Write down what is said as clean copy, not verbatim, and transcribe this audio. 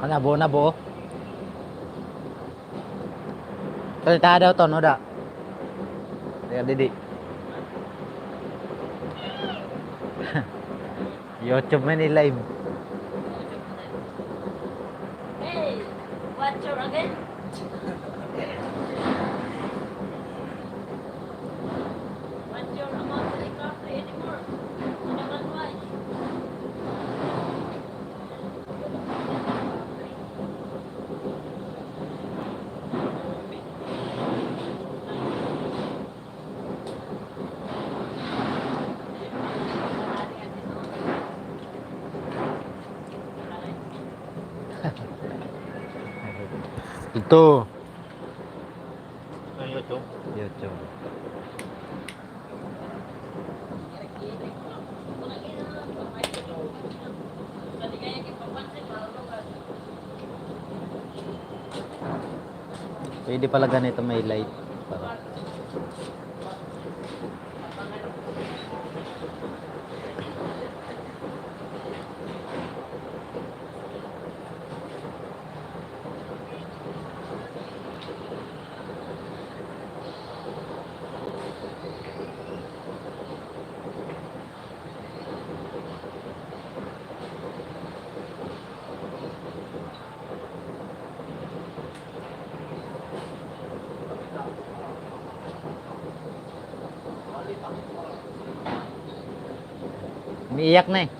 Nabo. Salita daw to, no da? Didi. YouTube man ni live. Hey, what's your again? What's your amount to the coffee anymore? You naman why? Ito. YouTube. YouTube. Pwede pala ganito may light. Para. Umiiyak na eh.